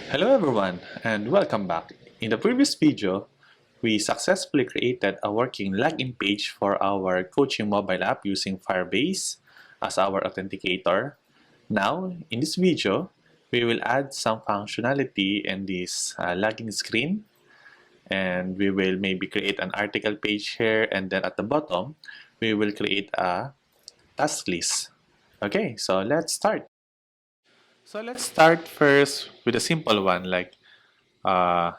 Hello everyone and welcome back. In the previous video, we successfully created a working login page for our coaching mobile app using Firebase as our authenticator. Now, in this video, we will add some functionality in this login screen, and we will maybe create an article page here, and then at the bottom, we will create a task list. Okay, so let's start. So let's start first with a simple one like uh,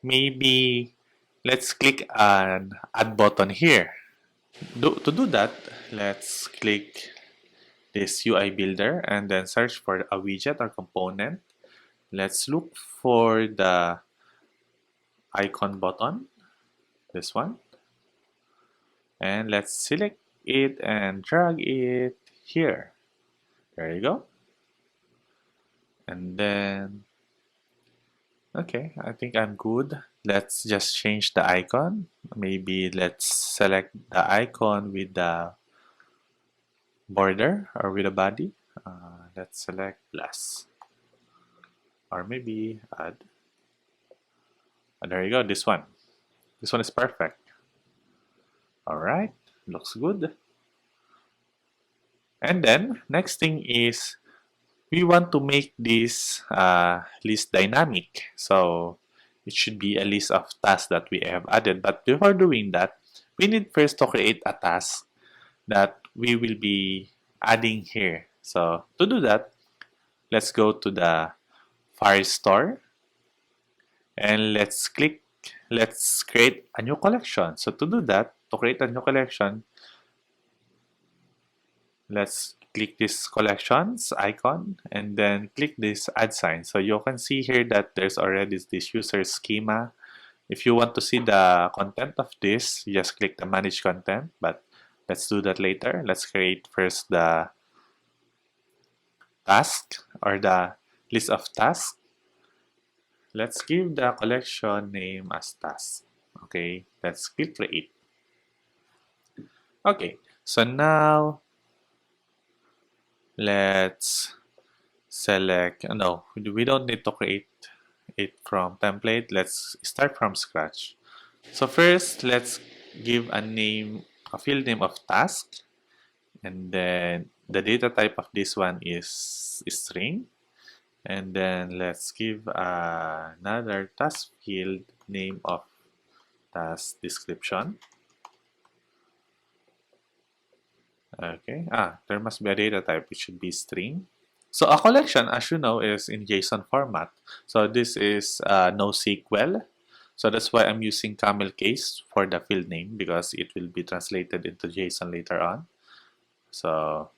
maybe let's click an add button here. To do that, let's click this UI builder and then search for a widget or component. Let's look for the icon button, this one, and let's select it and drag it here. There you go. And then, okay, I think I'm good. Let's just change the icon. Maybe let's select the icon with the border or with a body. Let's select plus or maybe add. And there you go, this one. This one is perfect. All right, looks good. And then next thing is we want to make this list dynamic. So it should be a list of tasks that we have added. But before doing that, we need first to create a task that we will be adding here. So to do that, let's go to the Firestore and let's create a new collection. So to do that, to create a new collection, let's click this collections icon and then click this add sign. So you can see here that there's already this user schema. If you want to see the content of this, you just click the manage content, but let's do that later. Let's create first the task or the list of tasks. Let's give the collection name as task. Okay, let's click create. Okay, so now let's select, no, we don't need to create it from template. Let's start from scratch. So first, let's give a name, a field name of task, and then the data type of this one is string. And then let's give another task field name of task description. Okay, there must be a data type, which should be string. So a collection, as you know, is in JSON format. So this is NoSQL. So that's why I'm using camel case for the field name because it will be translated into JSON later on. So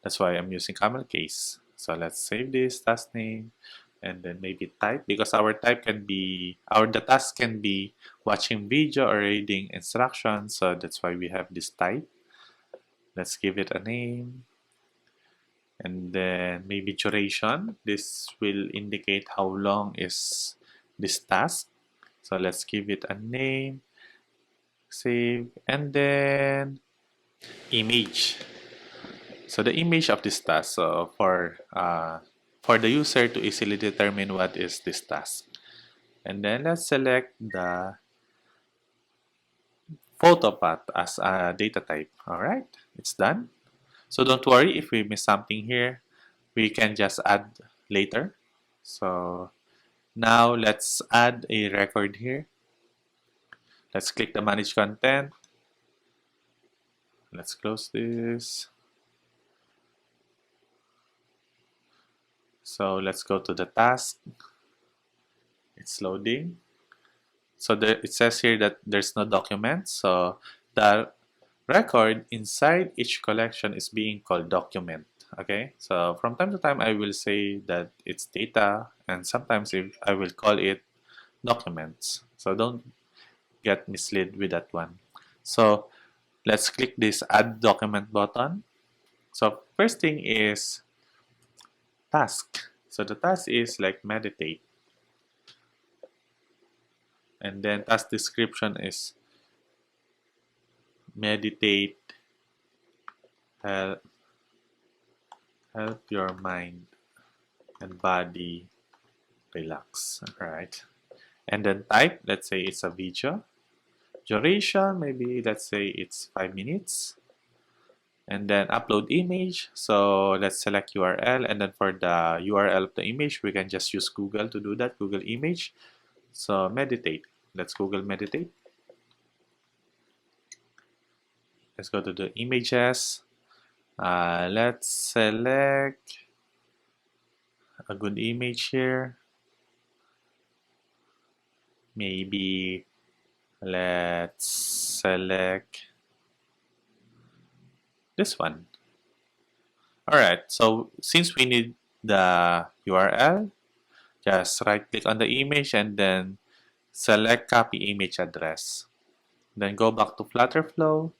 that's why I'm using camel case. So let's save this task name and then maybe type, because our type can be, the task can be watching video or reading instructions. So that's why we have this type. Let's give it a name. And then maybe duration. This will indicate how long is this task. So let's give it a name, save, and then image. So the image of this task, so for the user to easily determine what is this task. And then let's select the photo path as a data type. All right, it's done. So don't worry if we miss something here. We can just add later. So now let's add a record here. Let's click the manage content. Let's close this. So let's go to the task. It's loading. So it says here that there's no document. So the record inside each collection is being called document. Okay, so from time to time I will say that it's data, and sometimes I will call it documents. So don't get misled with that one. So let's click this add document button. So first thing is task. So the task is like meditate. And then task description is meditate, help your mind and body relax. All right. And then type, let's say it's a video. Duration, maybe let's say it's 5 minutes. And then upload image. So let's select URL, and then for the URL of the image, we can just use Google to do that, Google image. So meditate. Let's Google meditate. Let's go to the images. Let's select a good image here. Maybe let's select this one. All right, so since we need the URL, just right click on the image and then select copy image address. Then go back to Flutterflow,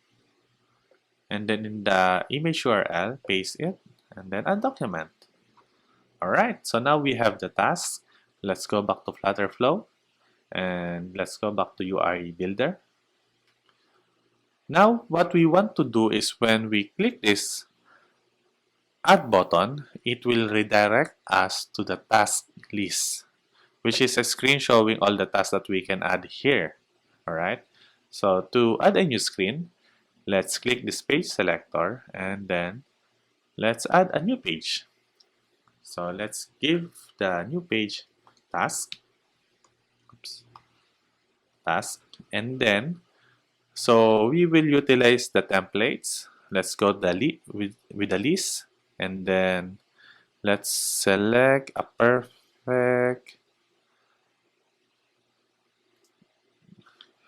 and then in the image URL, paste it, and then add document. All right, so now we have the task. Let's go back to Flutterflow, and let's go back to UI Builder. Now, what we want to do is when we click this add button, it will redirect us to the task list, which is a screen showing all the tasks that we can add here. All right, so to add a new screen, let's click this page selector, and then let's add a new page. So let's give the new page task. Oops. Task, and then so we will utilize the templates. Let's go with the list, and then let's select a perfect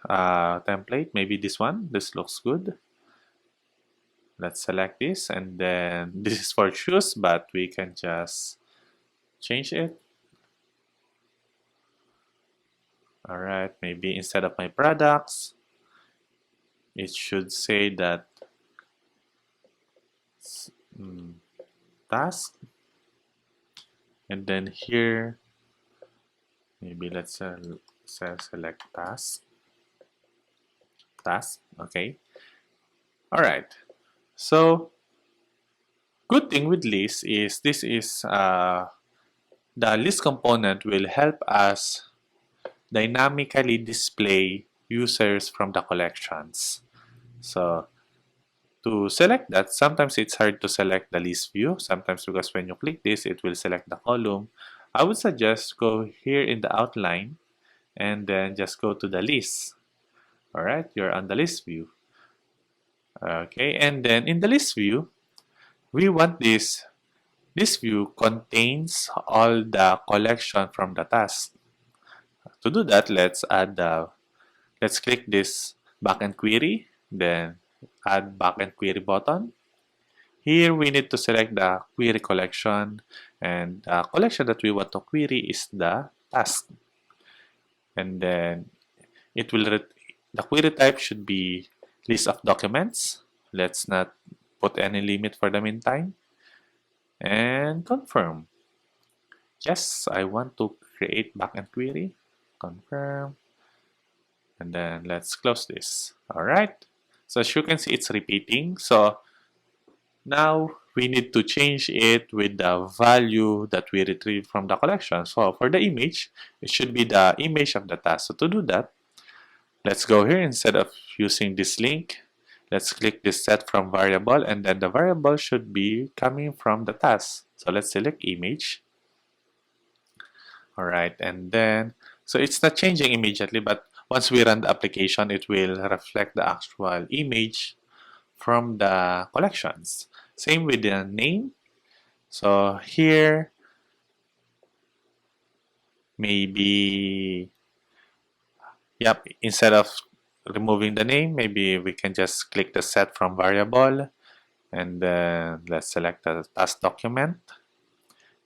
template. Maybe this one. This looks good. Let's select this, and then this is for shoes, but we can just change it. All right, maybe instead of my products, it should say that task, and then here maybe let's select task. Okay. All right, so good thing with list is this is the list component will help us dynamically display users from the collections. So to select that, sometimes it's hard to select the list view. Sometimes because when you click this, it will select the column. I would suggest go here in the outline and then just go to the list. All right, you're on the list view. Okay, and then in the list view, we want this view contains all the collection from the task. To do that, let's click this backend query, then add backend query button. Here we need to select the query collection, and the collection that we want to query is the task. And then the query type should be list of documents. Let's not put any limit for the meantime. And confirm. Yes, I want to create backend query. Confirm. And then let's close this. All right. So as you can see, it's repeating. So now we need to change it with the value that we retrieve from the collection. So for the image, it should be the image of the task. So to do that, let's go here. Instead of using this link, let's click this set from variable, and then the variable should be coming from the task. So let's select image. All right, and then, so it's not changing immediately, but once we run the application, it will reflect the actual image from the collections. Same with the name. So here, maybe, yep, instead of removing the name, maybe we can just click the set from variable, and then let's select the task document,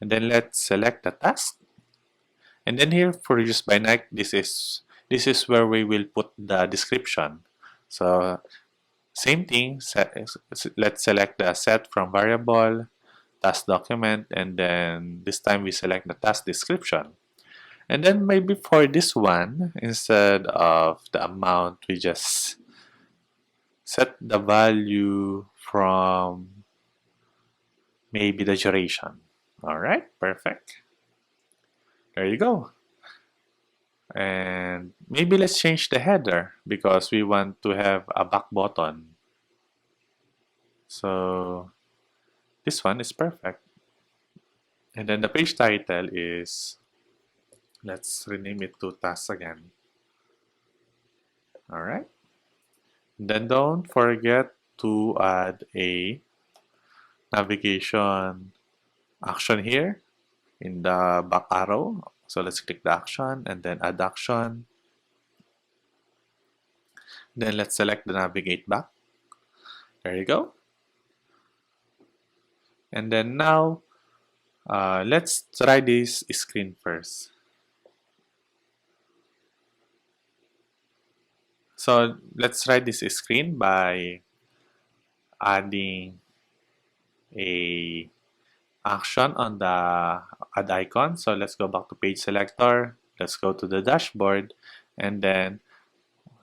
and then let's select the task. And then here for use by night, this is where we will put the description. So same thing, let's select the set from variable, task document, and then this time we select the task description. And then maybe for this one, instead of the amount, we just set the value from maybe the duration. All right, perfect. There you go. And maybe let's change the header because we want to have a back button. So this one is perfect. And then the page title is, let's rename it to task again. All right. Then don't forget to add a navigation action here in the back arrow. So let's click the action and then add action. Then let's select the navigate back. There you go. And then now, let's try this screen first. So let's try this screen by adding a action on the add icon. So let's go back to page selector. Let's go to the dashboard, and then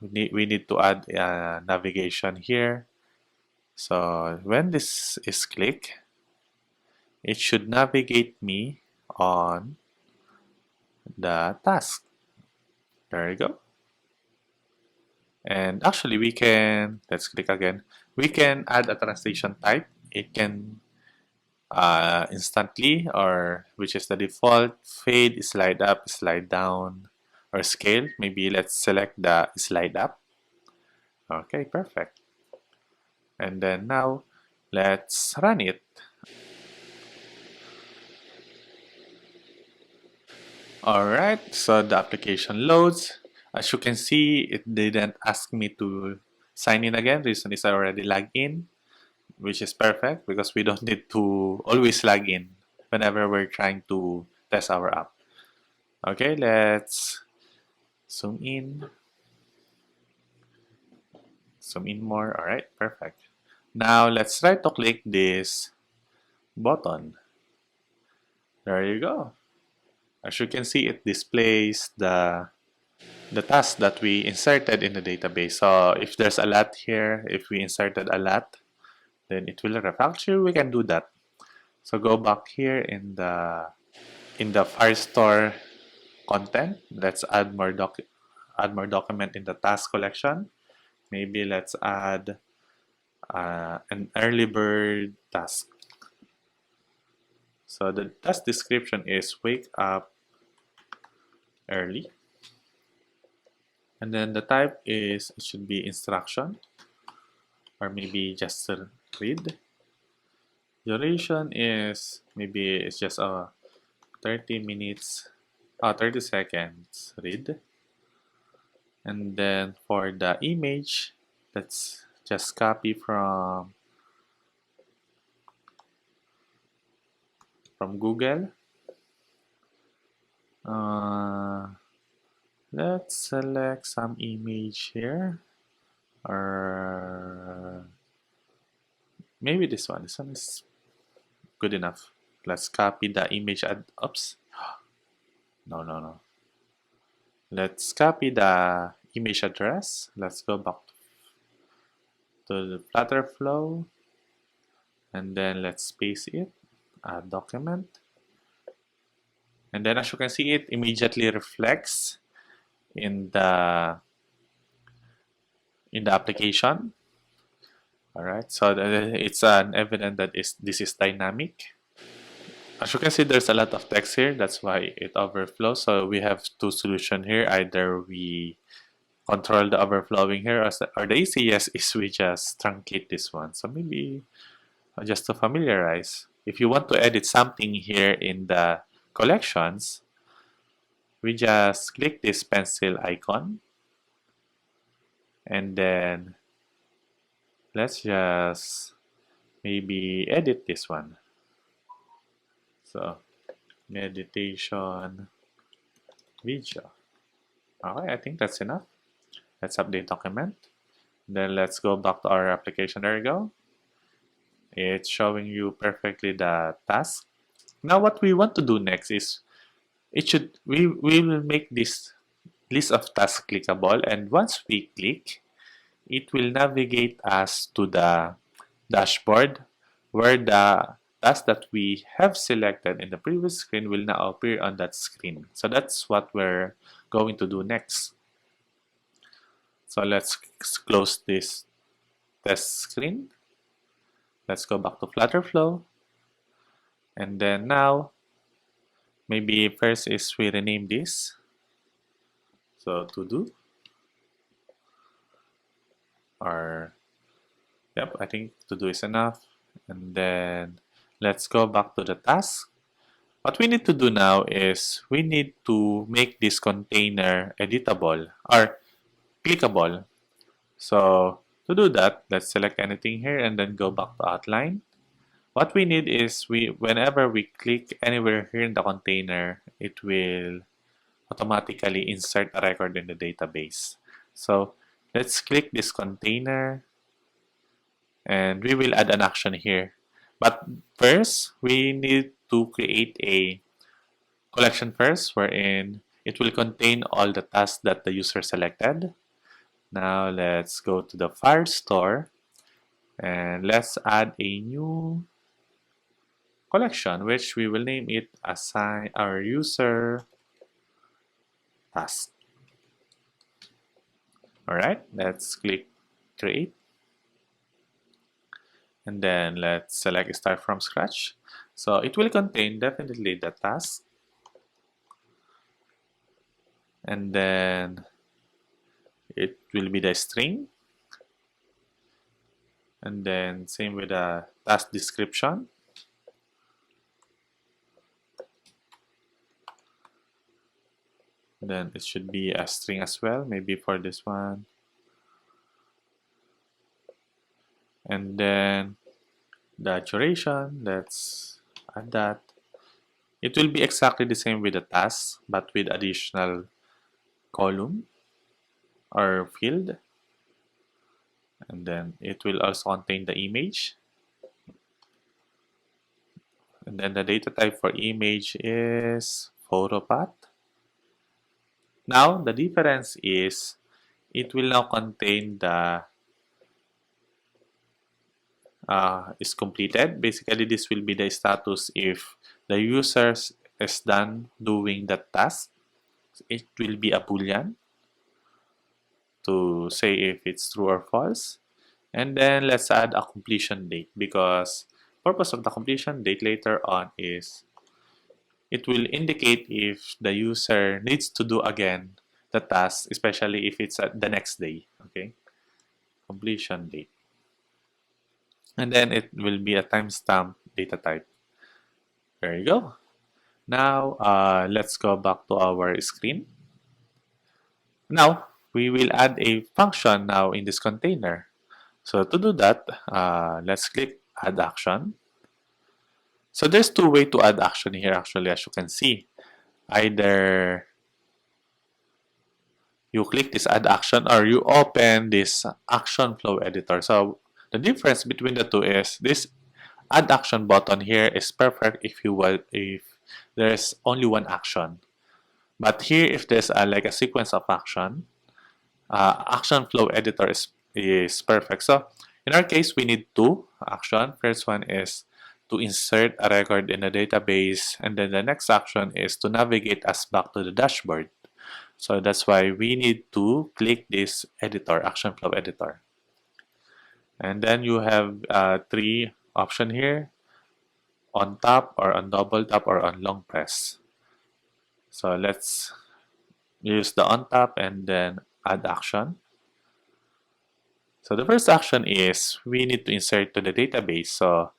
we need to add navigation here. So when this is clicked, it should navigate me on the task. There you go. And actually we can, let's click again, we can add a translation type. It can instantly, or which is the default, fade, slide up, slide down, or scale. Maybe let's select the slide up. Okay, perfect. And then now let's run it. Alright, so the application loads. As you can see, it didn't ask me to sign in again. Reason is I already logged in, which is perfect because we don't need to always log in whenever we're trying to test our app. Okay, let's zoom in. Zoom in more. Alright, perfect. Now let's try to click this button. There you go. As you can see, it displays the task that we inserted in the database. So if there's a lot here, if we inserted a lot, then it will refactor. We can do that. So go back here in the Firestore content. Let's add more document in the task collection. Maybe let's add an early bird task. So the task description is wake up early. And then the type is, it should be instruction, or maybe just read. Duration is, maybe it's just 30 minutes, 30 seconds read. And then for the image, let's just copy from Google. Let's select some image here, or maybe this one. This one is good enough. Let's copy the image. Oops. No. Let's copy the image address. Let's go back to the Flutterflow, and then let's paste it. Add document. And then as you can see, it immediately reflects in the application. All right, so it's an evidence that this is dynamic. As you can see, there's a lot of text here. That's why it overflows. So we have two solutions here. Either we control the overflowing here, or the easiest is we just truncate this one. So maybe just to familiarize, if you want to edit something here in the collections, we just click this pencil icon, and then let's just maybe edit this one. So meditation video. Okay, I think that's enough. Let's update document. Then let's go back to our application. There you go. It's showing you perfectly the task. Now what we want to do next is we will make this list of tasks clickable, and once we click, it will navigate us to the dashboard where the task that we have selected in the previous screen will now appear on that screen. So that's what we're going to do next. So let's close this test screen. Let's go back to Flutterflow. And then now, maybe first is we rename this. So to do. Or, yep, I think to do is enough. And then let's go back to the task. What we need to do now is we need to make this container editable or clickable. So to do that, let's select anything here and then go back to outline. What we need is whenever we click anywhere here in the container, it will automatically insert a record in the database. So let's click this container and we will add an action here. But first, we need to create a collection first wherein it will contain all the tasks that the user selected. Now let's go to the Firestore and let's add a new collection which we will name it assign our user task. Alright, let's click create and then let's select start from scratch. So it will contain definitely the task and then it will be the string and then same with the task description. Then it should be a string as well, maybe for this one. And then the duration, let's add that. It will be exactly the same with the task, but with additional column or field. And then it will also contain the image. And then the data type for image is photo path. Now, the difference is it will now contain the is completed. Basically, this will be the status if the user is done doing that task. It will be a boolean to say if it's true or false. And then let's add a completion date because purpose of the completion date later on is it will indicate if the user needs to do again the task, especially if it's the next day. Okay, completion date. And then it will be a timestamp data type. There you go. Now, let's go back to our screen. Now, we will add a function now in this container. So to do that, let's click add action. So there's two ways to add action here actually, as you can see. Either you click this add action or you open this action flow editor. So the difference between the two is this add action button here is perfect if there's only one action. But here, if there's like a sequence of action flow editor is perfect. So in our case, we need two action. First one is to insert a record in the database, and then the next action is to navigate us back to the dashboard. So that's why we need to click this editor, action flow editor. And then you have three options here: on tap or on double tap or on long press. So let's use the on tap and then add action. So the first action is we need to insert to the database. So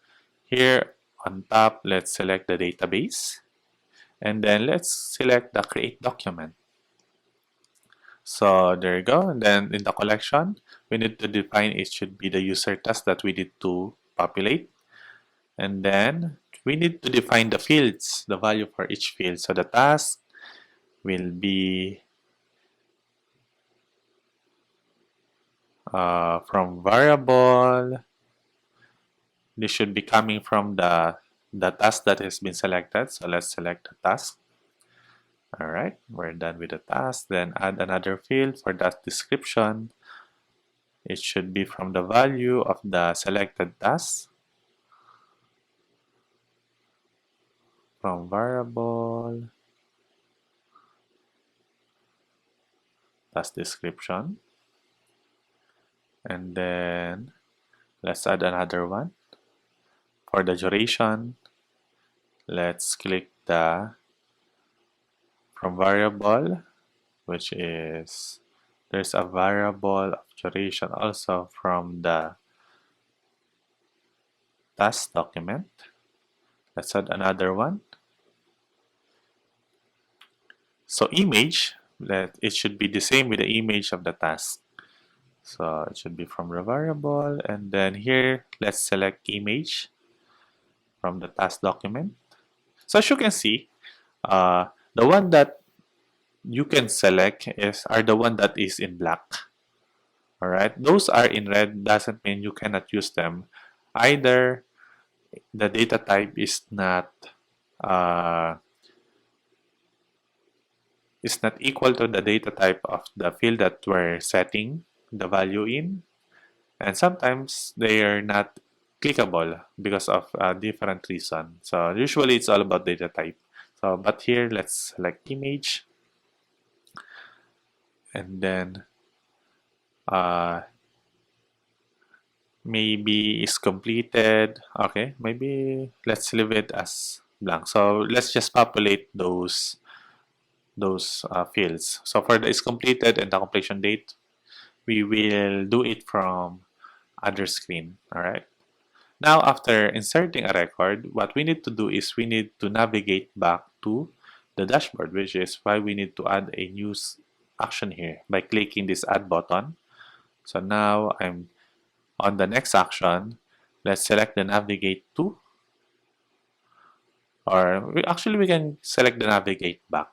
here on top, let's select the database and then let's select the create document. So there you go. And then in the collection, we need to define it should be the user task that we need to populate. And then we need to define the fields, the value for each field. So the task will be from variable. This should be coming from the task that has been selected. So let's select the task. All right, we're done with the task. Then add another field for that description. It should be from the value of the selected task. from variable, task description, and then let's add another one. For the duration, let's click the from variable, which is there's a variable of duration also from the task document. Let's add another one. So image, it should be the same with the image of the task. So it should be from the variable, and then here let's select image from the task document. So as you can see, the one that you can select are the one that is in black. All right, those are in red doesn't mean you cannot use them. Either the data type is not equal to the data type of the field that we're setting the value in, and sometimes they are not clickable because of a different reason. So usually it's all about data type. So but here let's select image, and then maybe is completed. Okay, maybe let's leave it as blank. So let's just populate those fields. So for the is completed and the completion date, we will do it from other screen. All right. Now, after inserting a record, what we need to do is we need to navigate back to the dashboard, which is why we need to add a new action here by clicking this add button. So now I'm on the next action. Let's select the navigate to, or we can select the navigate back.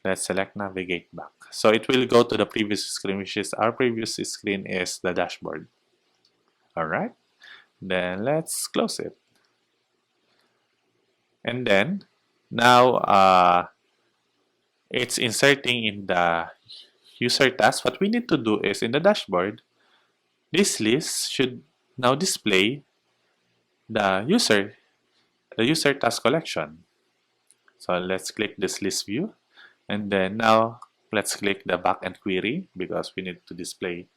Let's select navigate back. So it will go to the previous screen, which is our previous screen is the dashboard. All right. Then let's close it. And then now it's inserting in the user task. What we need to do is in the dashboard, this list should now display the user task collection. So let's click this list view, and then now let's click the backend query because we need to display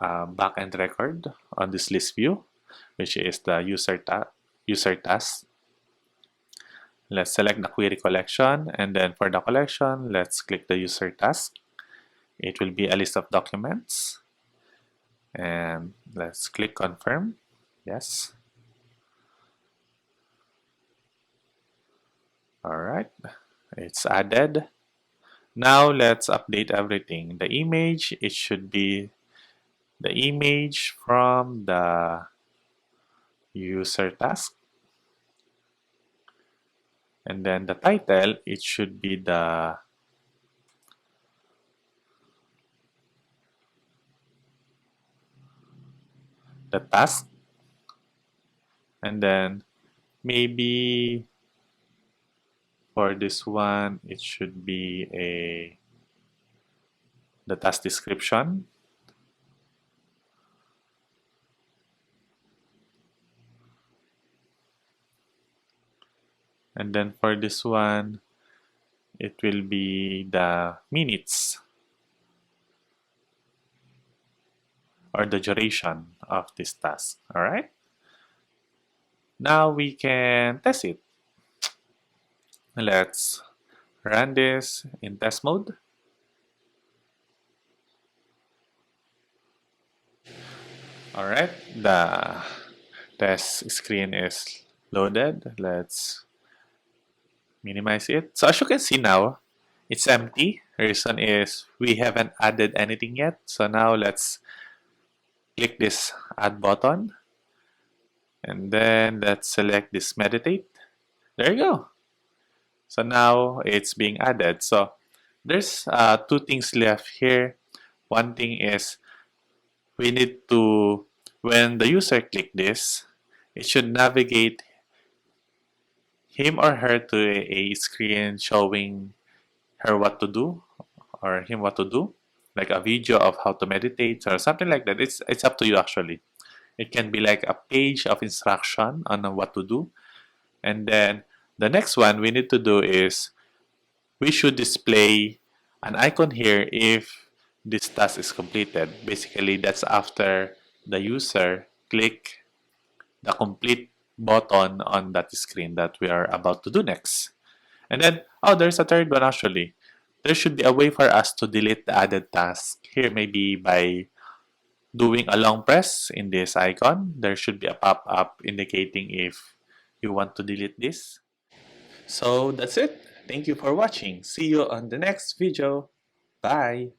backend record on this list view, which is the user task. Let's select the query collection, and then for the collection, let's click the user task. It will be a list of documents, and let's click confirm. Yes. All right, it's added. Now let's update everything. The image, it should be the image from the user task. And then the title, it should be the task. And then maybe for this one, it should be the task description. And then for this one, it will be the minutes or the duration of this task. All right. Now we can test it. Let's run this in test mode. All right, the test screen is loaded. Let's minimize it. So as you can see now, it's empty. The reason is we haven't added anything yet. So now let's click this add button, and then let's select this meditate. There you go. So now it's being added. So there's two things left here. One thing is we need to, when the user click this, it should navigate him or her to a screen showing her what to do or him what to do, like a video of how to meditate or something like that. It's up to you actually. It can be like a page of instruction on what to do, and then The next one we need to do is we should display an icon here if this task is completed. Basically, that's after the user click the complete button on that screen that we are about to do next. And then, oh, there's a third one actually. There should be a way for us to delete the added task. Here, maybe by doing a long press in this icon, there should be a pop-up indicating if you want to delete this. So that's it. Thank you for watching. See you on the next video. Bye.